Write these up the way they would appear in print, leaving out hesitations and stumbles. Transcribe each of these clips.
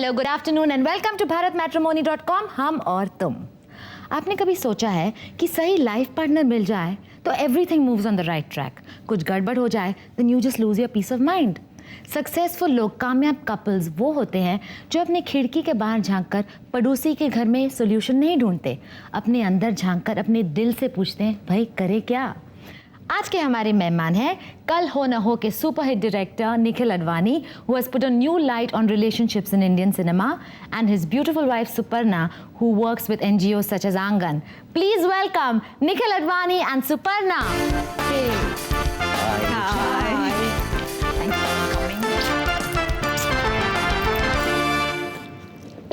Hello, good afternoon and welcome to bharatmatrimony.com। हम और तुम। आपने कभी सोचा है कि सही लाइफ पार्टनर मिल जाए तो everything moves on the right track, कुछ गड़बड़ हो जाए then you just lose your peace of mind. Successful लोग, कामयाब कपल्स वो होते हैं जो अपने खिड़की के बाहर झांककर पड़ोसी के घर में सोल्यूशन नहीं ढूंढते, अपने अंदर झांककर अपने दिल से पूछते हैं भाई करे क्या। आज के हमारे मेहमान हैं कल हो न हो के superhit director Nikhil Advani, who has put a new light on relationships in Indian cinema, and his beautiful wife Suparna, who works with NGOs such as Angan. Please welcome Nikhil Advani and Suparna. Hey. Hi. Thank you for coming.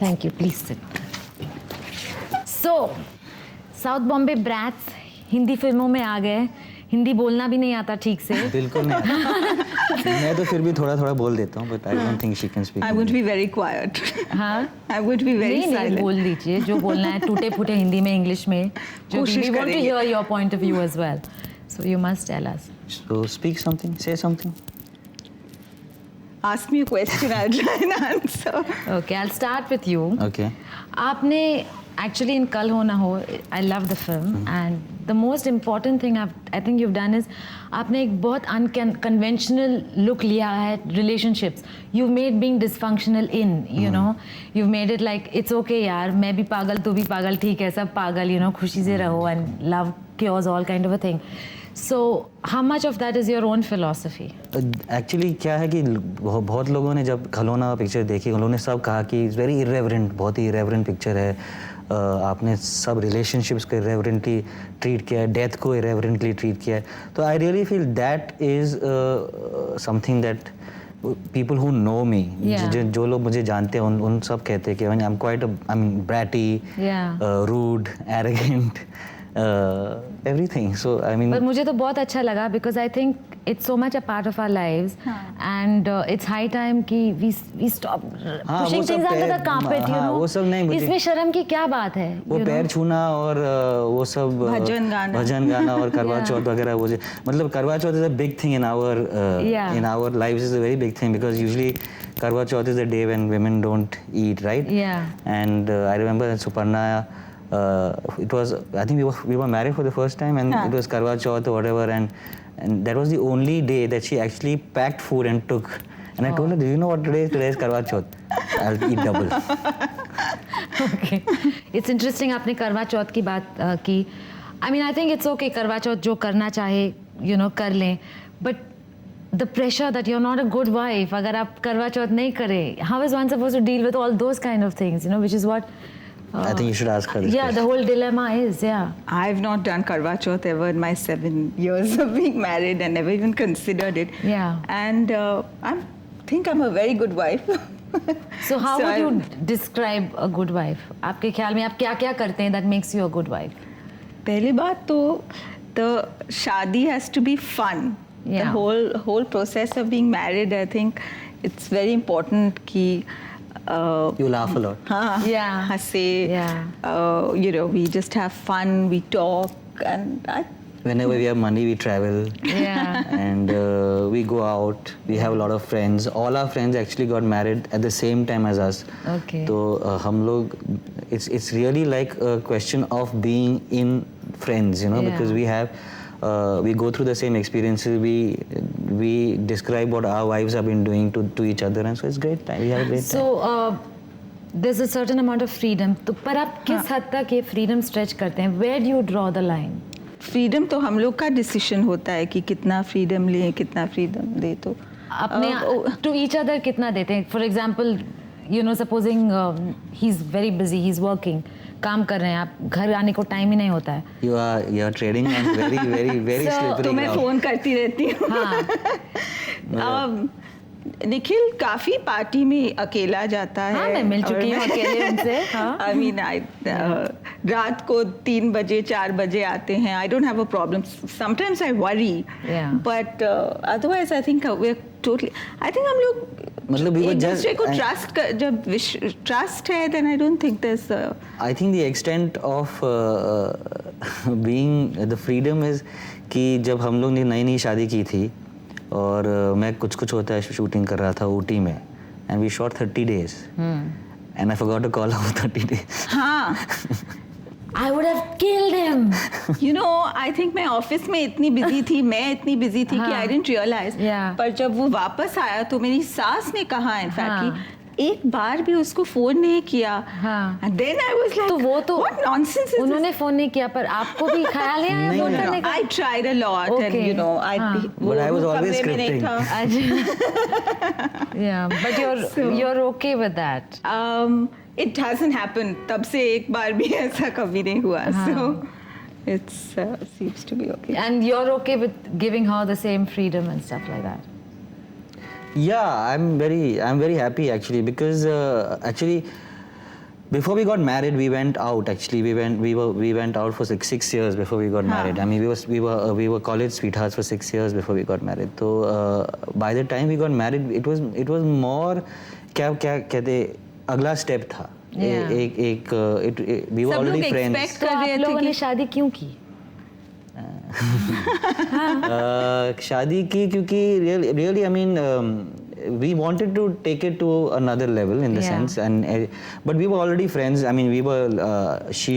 Thank you. Please sit. So, South Bombay brats Hindi फिल्मों में आ गए, हिंदी बोलना भी नहीं आता ठीक से। बिल्कुल नहीं आता। मैं तो फिर भी थोड़ा बोल देता हूँ, but I don't think she can speak. I would be very quiet. हाँ, I would be very नहीं, silent. बोल दीजिए जो बोलना है, टूटे फूटे हिंदी में, इंग्लिश में। जो कोशिश we want to करेंगे। hear your point of view as well. So you must tell us. So speak something, say something. Ask me a question, I'll try and answer. Okay, I'll start with you. Okay. आपने actually in कल हो ना हो, I love the film and the most important thing I think you've done is आपने एक बहुत unconventional look लिया है relationships. You've made being dysfunctional in, you know, you've made it like it's okay यार, मैं भी पागल, तू भी पागल, ठीक है, सब पागल, you know, खुशी से रहो and love cures all kind of a thing. So how much of that is your own philosophy? Actually क्या है कि बहुत लोगों ने जब खलौना पिक्चर देखी, उन्होंने सब कहा कि इट्स वेरी इरेवरेंट, बहुत ही इरेवरेंट पिक्चर है। आपने सब रिलेशनशिप्स को इरेवरेंटली ट्रीट किया है, डेथ को इरेवरेंटली ट्रीट किया है। तो I really feel that is something that people who know me, जो लोग मुझे जानते हैं उन सब कहते हैं कि I'm quite I'm bratty, rude, arrogant, everything. So I mean, but मुझे तो बहुत अच्छा लगा because I think it's so much a part of our lives and it's high time कि we stop pushing things under the carpet, you know. वो सब नहीं, इसमें शर्म की क्या बात है? वो पैर छूना और वो सब भजन गाना और करवा चौथ वगैरह, वो मतलब करवा चौथ is a big thing in our lives, is a very big thing because usually करवा चौथ is the day when women don't eat, right? Yeah. And I remember Suparna, it was, I think we were married for the first time and it was Karwa Chauth or whatever, and that was the only day that she actually packed food and took. And I told her, do you know what today is? Today is Karwa Chauth. I'll eat double. Okay. It's interesting आपने करवा चौथ की बात की. I mean, I think it's okay, करवा चौथ जो करना चाहे, you know, कर लें. But the pressure that you're not a good wife, अगर आप करवा चौथ नहीं करें, how is one supposed to deal with all those kind of things, you know, which is what I think you should ask her this question. the whole dilemma is, I've not done Karwa Chauth ever in my 7 years of being married and never even considered it. Yeah. And I think I'm a very good wife. So how would you describe a good wife? आपके ख्याल में आप क्या-क्या करते हैं that makes you a good wife? पहली बात तो the शादी has to be fun. The whole process of being married, I think it's very important कि you laugh a lot. Hase, you know, we just have fun, we talk, and whenever we have money, we travel. And we go out. We have a lot of friends. All our friends actually got married at the same time as us. Okay. So हम लोग, it's really like a question of being in friends, you know, because we have. We go through the same experiences. We describe what our wives have been doing to each other, and so it's great time. We have a great time. So there's a certain amount of freedom. तो पर आप किस हद तक ये freedom stretch करते हैं? Where do you draw the line? Freedom तो हम लोग का decision होता है कि कितना freedom लें, कितना freedom दे तो. अपने to each other कितना देते हैं? For example, you know, supposing he's very busy, he's working. काम कर रहे हैं, आप घर आने को टाइम ही नहीं होता है. You are trading on very slippery. तो मैं फोन करती रहती हूँ. निखिल काफी पार्टी में अकेला जाता है. हाँ, मैं मिल चुकी हूँ अकेले उनसे. I mean, रात को 3 बजे 4 बजे आते हैं. I don't have a problem. Sometimes I worry. But otherwise I think we're totally. I think हम लोग मतलब एक दूसरे को जब trust है, then I don't think there's. I think the extent of being the freedom is कि जब हम लोग ने नई शादी की थी और मैं कुछ होता है शूटिंग कर रहा था ऊटी में and we shot 30 days. And I forgot to call out 30 days. हाँ. I would have killed him. You know, I think मैं ऑफिस में इतनी बिजी थी, मैं इतनी बिजी थी कि हाँ. I didn't realize. Yeah. पर जब वो वापस आया तो मेरी सास ने कहा इनफैक्ट हाँ. कि एक बार भी उसको फोन नहीं किया. हाँ. And then I was like, तो वो तो what nonsense is this? उन्होंने फोन नहीं किया, पर आपको भी ख्याल है नहीं, फोन नहीं. करने का? I tried a lot and Okay. you know I हाँ. वो But I was always कमरे में नहीं scripting. था. Yeah, but you're okay with that. It hasn't happened. तब से एक बार भी ऐसा कभी नहीं हुआ. So it's seems to be okay. And you're okay with giving her the same freedom and stuff like that? Yeah, I'm very happy actually, because actually before we got married we went out. Actually we went out for six years before we got married. I mean we were college sweethearts for 6 years before we got married. So by the time we got married it was more क्या कहते अगला step था. Yeah. We were सब already लोग friends. expect तो कर आप रहे थे लोगों ने कि शादी क्यों की? शादी की क्योंकि really I mean we wanted to take it to another level in the Yeah. sense, and but we were already friends. I mean we were she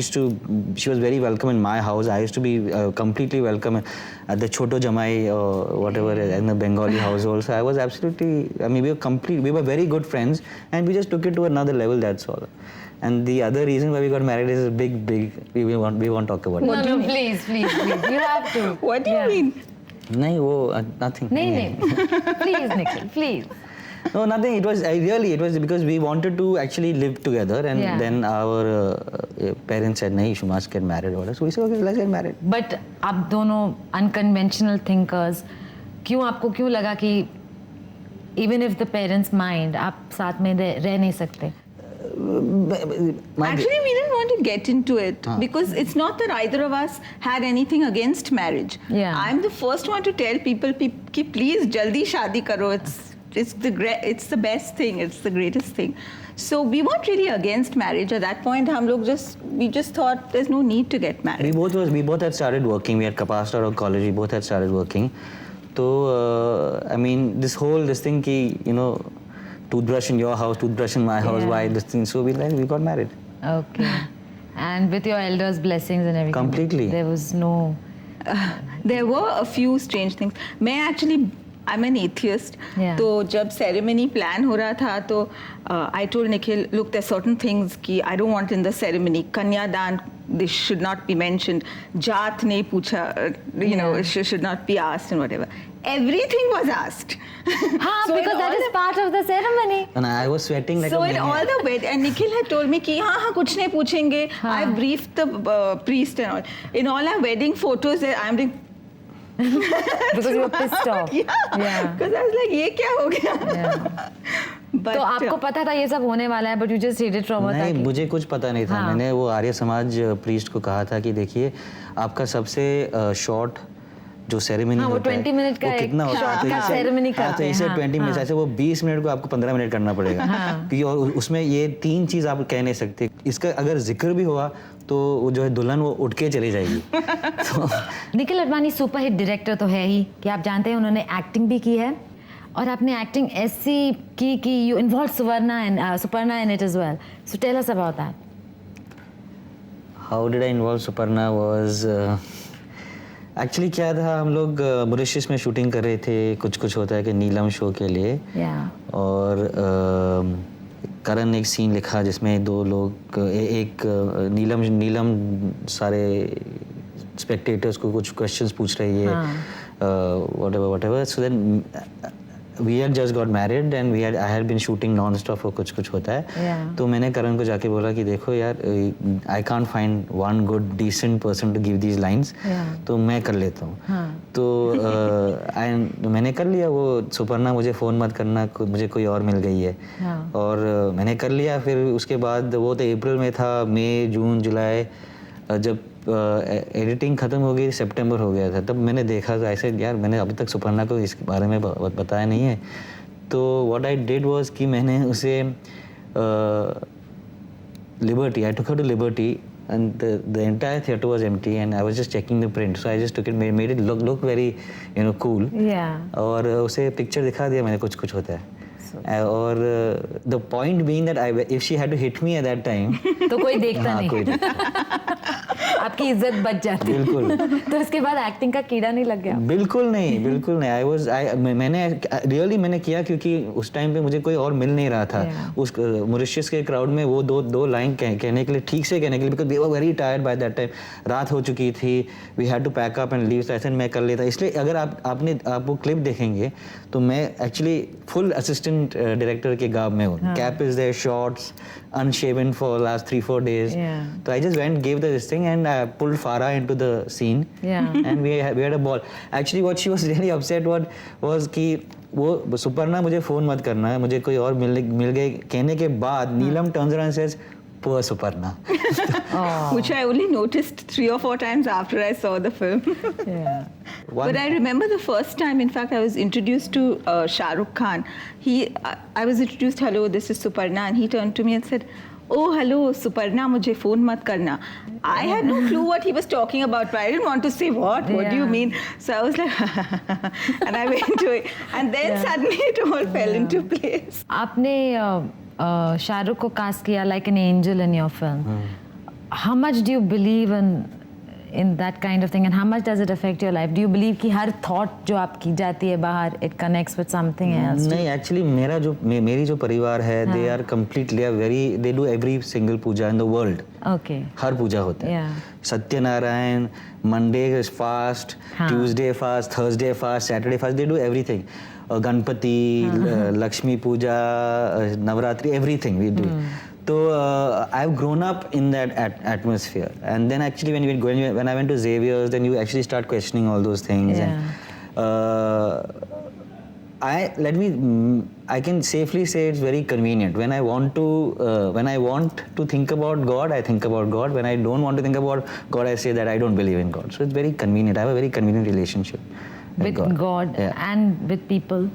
was very welcome in my house. I used to be completely welcome at the Choto Jamai or whatever in the Bengali household. So I was absolutely, I mean we were very good friends, and we just took it to another level, that's all. And the other reason why we got married is big we won't talk about it. No, please, you have to. What do you mean? नहीं वो nothing. नहीं, please Nikhil, please. No, nothing. It was because we wanted to actually live together, and Yeah. then our parents said, "No, you must get married." Or so we said, "Okay, let's get married." But आप दोनों unconventional thinkers, क्यों लगा कि even if the parents mind, आप साथ में रह नहीं सकते? Actually, we didn't want to get into it because it's not that either of us had anything against marriage. Yeah. I'm the first one to tell people कि please जल्दी शादी करो. It's the best thing. It's the greatest thing. So we weren't really against marriage at that point. We just thought there's no need to get married. We both had started working. We had passed out of college. We both had started working. So I mean this thing ki, you know, toothbrush in your house, toothbrush in my house, Yeah. why this thing? So we got married. Okay. And with your elders' blessings and everything. Completely. There was no. There were a few strange things. I'm an atheist. Yeah. तो जब ceremony plan हो रहा था तो I told Nikhil, look, there's certain things कि I don't want in the ceremony. कन्यादान, this should not be mentioned. जात नहीं पूछा, you know, it should not be asked and whatever. Everything was asked. हाँ, So in because that all is the- part of the ceremony. And I was sweating like So a in maniac. all the way, and Nikhil had told me कि हाँ कुछ नहीं पूछेंगे. I briefed the priest and all. In all our wedding photos, I'm doing. Because you were pissed off. Yeah. Because I was like, ये क्या हो गया? Yeah. But तो आपको पता था ये सब होने वाला है, but you just hid it from her. नहीं, मुझे कुछ पता नहीं था. हाँ. मैंने वो आर्य समाज प्रीस्ट को कहा था कि देखिए आपका सबसे शॉर्ट जो सेरेमनी हाँ, वो होता है 20 मिनट का वो कितना एक होता है. short तो का इसे- ceremony हाँ, करते तो हैं, इसे हाँ, 20 मिनट ऐसे वो 20 मिनट को आपको 15 मिनट करना पड़ेगा. क्योंकि और उसमें ये 3 चीज़ आप कह नहीं सकते. इसका अगर जिक्र भी हुआ तो वो जो है दुल्हन वो उठ के चली जाएगी. तो निखिल अडवाणी सुपरहिट डायरेक्टर तो है ही कि आप जानते हैं उन्होंने एक्टिंग भी की है और आपने एक्टिंग ऐसी की कि you involve Suparna in it as well. So tell us about that. How did I involve Suparna was actually क्या था, हम लोग मॉरिशस में शूटिंग कर रहे थे. कुछ होता है कि नीलम शो के लिए. और करण ने एक सीन लिखा जिसमें 2 लोग एक नीलम सारे स्पेक्टेटर्स को कुछ क्वेश्चंस पूछ रही है. whatever. So then we had just got married and I had been shooting non-stop for कुछ होता है. तो मैंने करण को जाके बोला कि देखो यार, I can't find one good decent person to give these lines. तो मैं कर लेता हूँ. तो मैंने कर लिया. वो सुपर्णा मुझे फ़ोन मत करना, मुझे कोई और मिल गई है. और मैंने कर लिया. फिर उसके बाद वो तो अप्रैल में था. मई जून जुलाई जब एडिटिंग ख़त्म हो गई, सितंबर हो गया था. तब मैंने देखा था ऐसे, यार मैंने अभी तक सुपर्णा को इसके बारे में बताया नहीं है. तो व्हाट आई डिड वाज कि मैंने उसे liberty, I took her to liberty and the entire theater was empty and I was just checking the print, so I just took it, made it look very, you know, cool. Yeah. और उसे picture दिखा दिया मैंने कुछ होता है. और the point being that if she had to hit me at that time तो कोई देखता हाँ, नहीं, कोई देखता। आपकी इज्जत बच जाती। बिल्कुल। तो उसके बाद एक्टिंग का कीड़ा नहीं लग गया? बिल्कुल नहीं। मैंने किया क्योंकि उस टाइम पे मुझे कोई और मिल नहीं रहा था। उस मॉरिशस के क्राउड में वो दो लाइन कहने के लिए, ठीक से कहने के लिए, because we were very tired by that time. रात हो चुकी थी, we had to pack up and leave. ऐसे मैं कर लेता। इसलिए अगर आप वो क्लिप देखेंगे तो मैं एक्चुअली फुल असिस्टेंट डायरेक्टर के गाँव में हूँ। Cap is there, shorts, unshaven for last 3-4 days. So I just went, gave this thing, and I pulled Farah into the scene. And we had a ball. Actually, what she was really upset was कि वो सुपर्णा मुझे phone मत करना है, मुझे कोई और मिल गए कहने के बाद नीलम turns around and says, poor Suparna. Which I only noticed 3 or 4 times after I saw the film. But I remember the first time, in fact, I was introduced to Shah Rukh Khan. I was introduced, hello, this is Suparna, and he turned to me and said, oh, hello, Suparna, mujhe phone mat karna. I had no clue what he was talking about, but I didn't want to say what do you mean? So I was like, and I went to it. And then suddenly it all fell into place. आपने शाहरुख को cast किया like an angel in your film. How much do you believe in that kind of thing, and how much does it affect your life? Do you believe कि हर thought जो आपकी जाती है बाहर, it connects with something else? नहीं, actually मेरी जो परिवार है, they are completely they do every single puja in the world. Okay. हर पूजा होता है। Satyanarayan, Monday is fast, Tuesday fast, Thursday fast, Saturday fast, they do everything. Ganpati, Lakshmi Puja, Navratri, everything we do. So I've grown up in that atmosphere, and then actually when I went to Xavier's, then you actually start questioning all those things. And I can safely say it's very convenient. When I want to think about God, I think about God. When I don't want to think about God, I say that I don't believe in God. So it's very convenient. I have a very convenient relationship with God. And with people.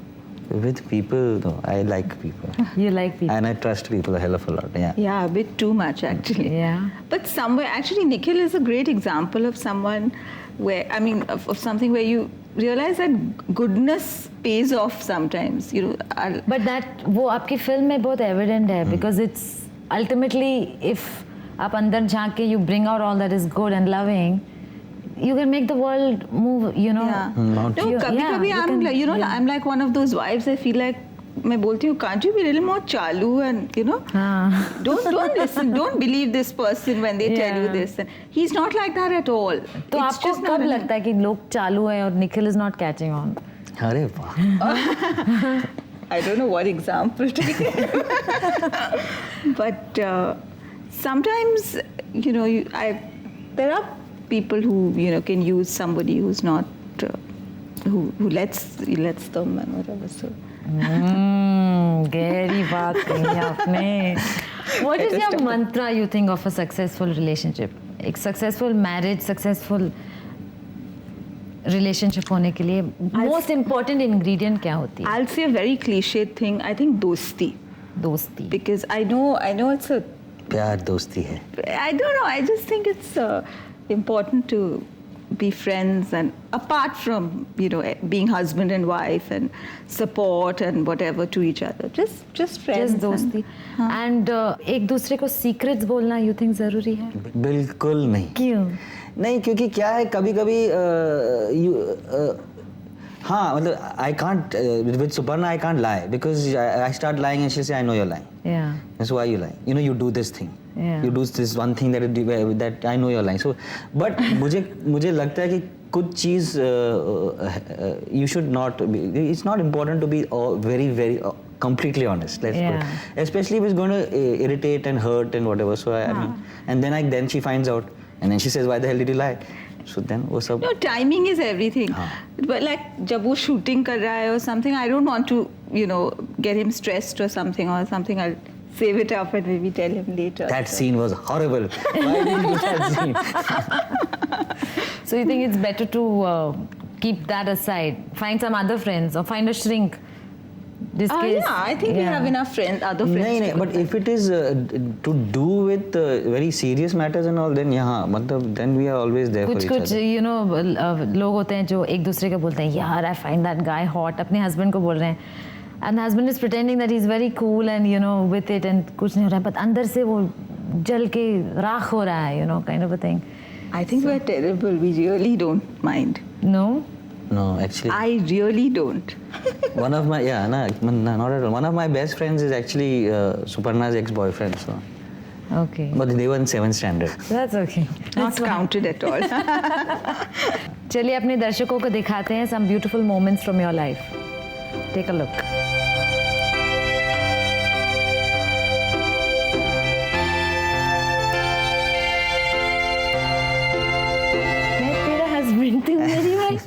With people, no, I like people. You like people. And I trust people a hell of a lot. Yeah, a bit too much actually. Yeah. But somewhere, actually, Nikhil is a great example of someone where, I mean, of something where you realize that goodness pays off sometimes. You know. But that वो आपकी film में बहुत evident है, because it's ultimately, if आप अंदर झांक के you bring out all that is good and loving, you can make the world move, you know. No, kabhi I'm like one of those wives. I feel like मैं बोलती हूँ, can't you be a little more चालू, and you know, don't listen, don't believe this person when they tell you this. And he's not like that at all. तो आपको कब लगता है कि लोग चालू हैं और Nikhil is not catching on? अरे वाह. I don't know what example to give. But sometimes, you know, there are people who, you know, can use somebody who's not, who lets them and whatever. So. गहरी बात कही आपने. What is your mantra, you think, of a successful relationship? एक successful marriage, successful relationship होने के लिए most important ingredient क्या होती है? I'll say a very cliched thing. I think दोस्ती. Because I know it's a. प्यार दोस्ती है. I don't know. I just think it's important to be friends, and apart from, you know, being husband and wife and support and whatever to each other, just friends. Just दोस्ती. And एक दूसरे को secrets बोलना, you think जरूरी है? बिल्कुल नहीं. क्यों? नहीं, क्योंकि क्या है, कभी-कभी हाँ, मतलब I can't with Suparna I can't lie, because I start lying and she'll say, I know you're lying. Yeah. That's why you lie. You know, you do this thing. Yeah. You do this one thing that I know you're lying. So, but मुझे लगता है कि कुछ चीज़ you should not be. It's not important to be very completely honest. Let's put it. Especially if it's going to irritate and hurt and whatever. So I mean, and then she finds out, and then she says, why the hell did you lie? So then वो सब. No, timing is everything. But like जब वो shooting कर रहा है or something, I don't want to, you know, get him stressed or something. I'll save it up and maybe tell him later. That scene was horrible. Why did you do that scene? So you think it's better to keep that aside, find some other friends, or find a shrink? Yeah, I think we have enough other friends. No, but if it is to do with very serious matters and all, then then we are always there for each other. कुछ you know लोग होते हैं जो एक दूसरे को बोलते हैं, यार I find that guy hot, अपने husband को बोल रहे हैं, and the husband is pretending that he's very cool and you know with it and कुछ नहीं हो रहा है, but अंदर से वो जल के राख हो रहा है, you know, kind of a thing. I think we're terrible. We really don't mind. No? No, actually. I really don't. One of my not at all. One of my best friends is actually Suparna's ex-boyfriend. So, Okay. but they were in 7th standard. That's okay. Not That's fine. counted at all. चलिए अपने दर्शकों को दिखाते हैं some beautiful moments from your life. Take a look. मैं तेरा husband, तू मेरी wife.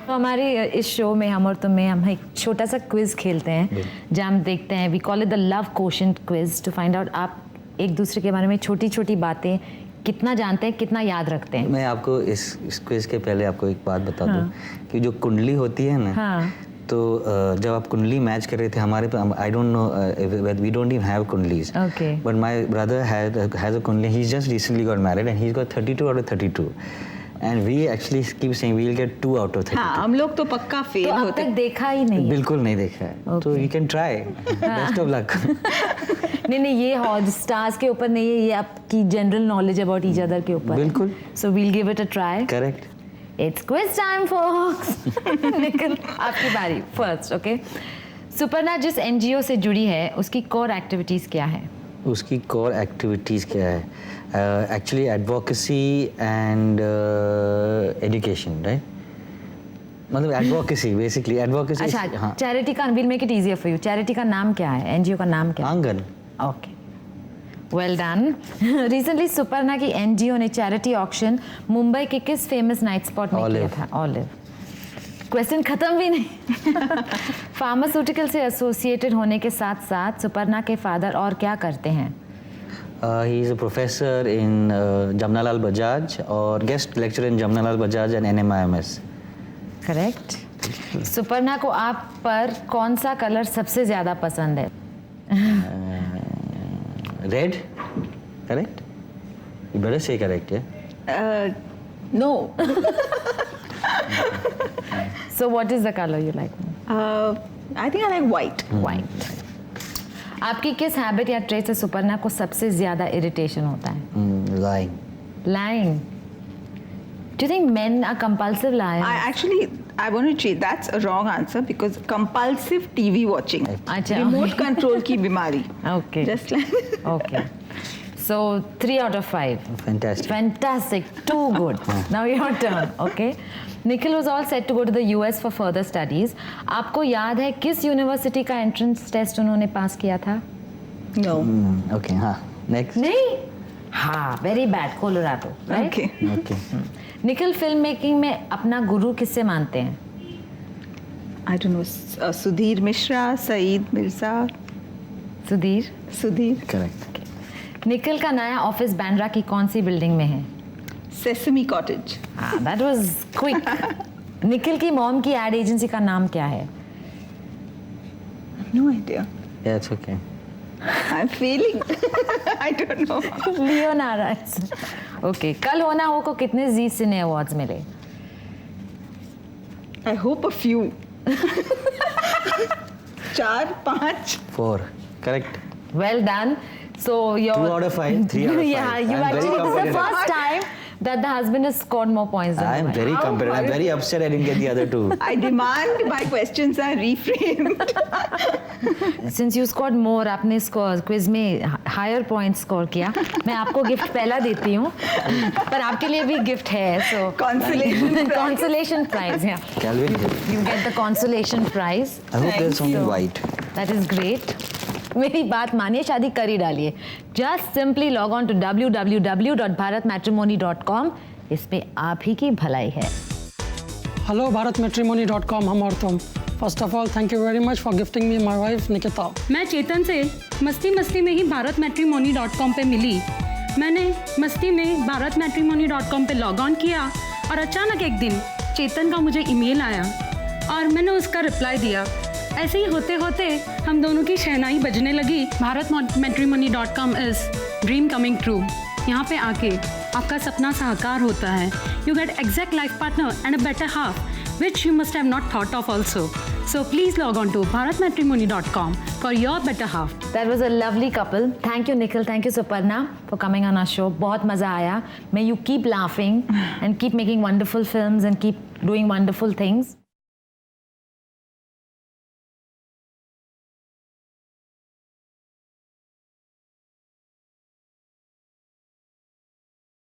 हमारे इस शो में हम और तुम में हम एक छोटा सा क्विज खेलते हैं जहाँ हम देखते हैं we call it the love quotient quiz to find out आप एक दूसरे के बारे में छोटी छोटी बातें कितना जानते हैं, कितना याद रखते हैं. मैं आपको इस क्विज के पहले आपको एक बात बता दूं कि जो कुंडली होती है ना, हाँ. तो जब आप कुंडली मैच कर रहे थे हमारे पे, I don't know, we don't even have kundlis, Okay. But my brother has a kundli. He just recently got married and he got 32 out of 32 and we actually keep saying we will get 2 out of 32. हाँ, हम लोग तो पक्का fail तो अब होते. तक देखा ही नहीं है. बिल्कुल नहीं देखा है. तो you can try. Best of luck. नहीं ये हॉट स्टार्स के ऊपर नहीं है, ये आपकी general knowledge about each other के ऊपर. बिल्कुल. So we'll give it a try. Correct. It's quiz time folks. निकल आपकी बारी फर्स्ट. ओके, सुपर्णा जिस एनजीओ से जुड़ी है उसकी कोर एक्टिविटीज क्या है? उसकी कोर एक्टिविटीज़ क्या है? Actually advocacy and education, right? मतलब एडवोकेसी, बेसिकली एडवोकेसी. अच्छा, चैरिटी का, will make it easier for you, charity का नाम क्या है, एनजीओ का नाम क्या है? आंगन. Okay, well done. Recently Suparna की एनजीओ ने चैरिटी ऑक्शन मुंबई के किस फेमस नाइट स्पॉट में किया था? ऑलिव. क्वेश्चन खत्म भी नहीं. फार्मास्यूटिकल से एसोसिएटेड होने के साथ साथ सुपर्णा के फादर और क्या करते हैं? He is a professor in Jamnalal Bajaj और guest lecturer in Jamnalal Bajaj and NMIMS. Correct. Suparna को आप पर कौन सा कलर सबसे ज्यादा पसंद है? Red, correct? You better say correct, yeah? No. So what is the color you like? I think I like white. White. आपकी किस हैबिट या ट्रेट से सुपर्णा को सबसे ज्यादा इरिटेशन होता है? Lying. Lying. Do you think men are compulsive liars? I want to change. That's a wrong answer because compulsive TV watching. अच्छा. Remote control की बीमारी. Okay. Just like. Okay. So 3 out of 5. Fantastic. Fantastic. Too good. Now your turn. Okay. Nikhil was all set to go to the US for further studies. आपको याद है किस university का entrance test उन्होंने पास किया था? No. Okay, हाँ. Next. नहीं. हाँ, very bad. Colorado. Right? Okay. Okay. Nikhil film making में अपना गुरु किससे मानते हैं? I don't know. Sudhir Mishra, Saeed Mirza. Sudhir. Sudhir. Correct. Nikhil का नया ऑफिस बांद्रा की कौन सी बिल्डिंग में है? Sesame Cottage. That was quick. Nikhil की मॉम की एड एजेंसी का नाम क्या है? No idea. Yeah, it's okay. I'm failing. I don't know. Leonora. Okay, कल होना हो को कितने जी सिने अवार्ड्स मिले? I hope a few. 4, 5. 4. Correct. Well done. So you're 2 out of 5. 3 out of 5. Yeah, you I'm actually, very this is the competitive. first time that the husband has scored more points than I am the wife. very competitive. I'm very upset I didn't get the other 2. I demand my questions are reframed. Since you scored more, आपने quiz में higher point score किया. मैं आपको gift पहला देती हूँ, पर आपके लिए भी गिफ्ट है. So Consolation prize. consolation prize. Yeah, Calvin, you get the consolation prize. I hope there's only white. That is great. मेरी बात मानिए, शादी कर ही डालिए. Just simply log on to www.bharatmatrimony.com. इसमें आप ही की भलाई है. Hello bharatmatrimony.com, हम और तुम. First of all, thank you very much for gifting me my wife Nikita. मैं चेतन से मस्ती में ही bharatmatrimony.com पे मिली. मैंने मस्ती में bharatmatrimony.com पे लॉग ऑन किया और अचानक एक दिन चेतन का मुझे ईमेल आया और मैंने उसका रिप्लाई दिया. ऐसे ही होते होते हम दोनों की शहनाई बजने लगी. bharatmatrimony.com is dream coming true. यहाँ पे आके आपका सपना साकार होता है. You get exact life partner and a better half which you must have not thought of also. So please log on to bharatmatrimony.com for your better half. That was a lovely couple. Thank you, Nikhil. Thank you, Suparna, for coming on our show. बहुत मज़ा आया. May you keep laughing and keep making wonderful films and keep doing wonderful things.